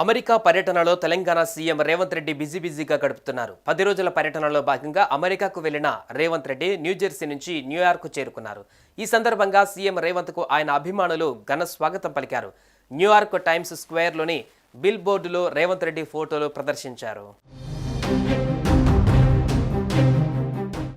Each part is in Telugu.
అమెరికా పర్యటనలో తెలంగాణ సీఎం రేవంత్ రెడ్డి బిజీగా గడుపుతున్నారు. 10 రోజుల పర్యటనలో భాగంగా అమెరికాకు వెళ్లిన రేవంత్ రెడ్డి న్యూజెర్సీ నుంచి న్యూయార్క్ చేరుకున్నారు. ఈ సందర్భంగా సీఎం రేవంత్ కు ఆయన అభిమానులు ఘన స్వాగతం పలికారు. న్యూయార్క్ టైమ్స్ స్క్వేర్లోని బిల్ బోర్డులో రేవంత్ రెడ్డి ఫోటోలు ప్రదర్శించారు.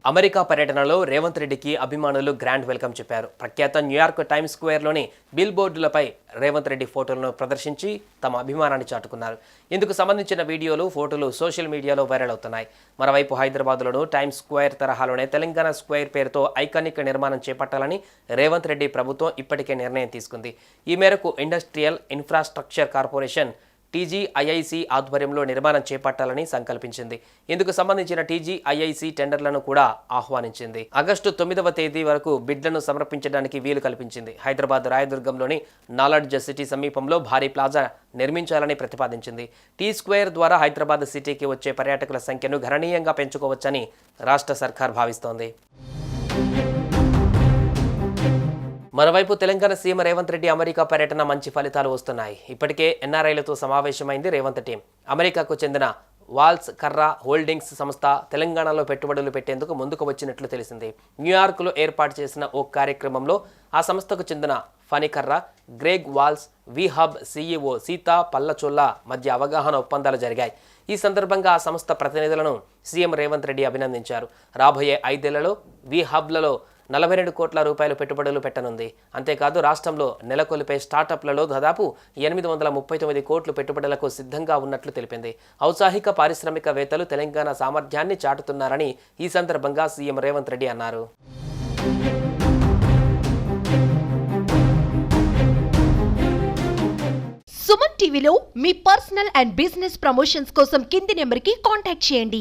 అమెరికా పర్యటనలో రేవంత్ రెడ్డికి అభిమానులు గ్రాండ్ వెల్కమ్ చెప్పారు. ప్రఖ్యాత న్యూయార్క్ టైమ్స్ స్క్వేర్లోని బిల్ బోర్డులపై రేవంత్ రెడ్డి ఫోటోలను ప్రదర్శించి తమ అభిమానాన్ని చాటుకున్నారు. ఇందుకు సంబంధించిన వీడియోలు, ఫోటోలు సోషల్ మీడియాలో వైరల్ అవుతున్నాయి. మరోవైపు హైదరాబాద్లోనూ టైమ్స్ స్క్వేర్ తరహాలోనే తెలంగాణ స్క్వేర్ పేరుతో ఐకానిక్ నిర్మాణం చేపట్టాలని రేవంత్ రెడ్డి ప్రభుత్వం ఇప్పటికే నిర్ణయం తీసుకుంది. ఈ మేరకు ఇండస్ట్రియల్ ఇన్ఫ్రాస్ట్రక్చర్ కార్పొరేషన్ టీజీఐఐసి ఆధ్వర్యంలో నిర్మాణం చేపట్టాలని సంకల్పించింది. ఇందుకు సంబంధించిన టీజీఐఐసి టెండర్లను కూడా ఆహ్వానించింది. ఆగస్టు 9వ తేదీ వరకు బిడ్లను సమర్పించడానికి వీలు కల్పించింది. హైదరాబాద్ రాయదుర్గంలోని నాలెడ్జ్ సిటీ సమీపంలో భారీ ప్లాజా నిర్మించాలని ప్రతిపాదించింది. టీ స్క్వేర్ ద్వారా హైదరాబాద్ సిటీకి వచ్చే పర్యాటకుల సంఖ్యను గణనీయంగా పెంచుకోవచ్చని రాష్ట్ర సర్కార్ భావిస్తోంది. మరోవైపు తెలంగాణ సీఎం రేవంత్ రెడ్డి అమెరికా పర్యటన మంచి ఫలితాలు వస్తున్నాయి. ఇప్పటికే ఎన్ఆర్ఐలతో సమావేశమైంది రేవంత్ టీం. అమెరికాకు చెందిన వాల్స్ కర్రా హోల్డింగ్స్ సంస్థ తెలంగాణలో పెట్టుబడులు పెట్టేందుకు ముందుకు వచ్చినట్లు తెలిసింది. న్యూయార్క్లో ఏర్పాటు చేసిన ఓ కార్యక్రమంలో ఆ సంస్థకు చెందిన ఫణికర్రా, గ్రేగ్ వాల్స్, విహబ్ సీఈఓ సీతా పల్లచొల్ల మధ్య అవగాహన ఒప్పందాలు జరిగాయి. ఈ సందర్భంగా ఆ సంస్థ ప్రతినిధులను సీఎం రేవంత్ రెడ్డి అభినందించారు. రాబోయే 5 ఏళ్లలో విహబ్లలో 42 కోట్ల రూపాయలు పెట్టుబడులు పెట్టనుంది. అంతేకాదు రాష్ట్రంలో నెలకొల్పే స్టార్టప్లలో దాదాపు 839 కోట్లు పెట్టుబడులకు సిద్ధంగా ఉన్నట్లు తెలిపింది. ఔత్సాహిక పారిశ్రామికవేత్తలు తెలంగాణ సామర్థ్యాన్ని చాటుతున్నారని ఈ సందర్భంగా సీఎం రేవంత్ రెడ్డి అన్నారు. సుమన్ టీవీలో మీ పర్సనల్ అండ్ బిజినెస్ ప్రమోషన్స్ కోసం కింది నెంబర్కి కాంటాక్ట్ చేయండి.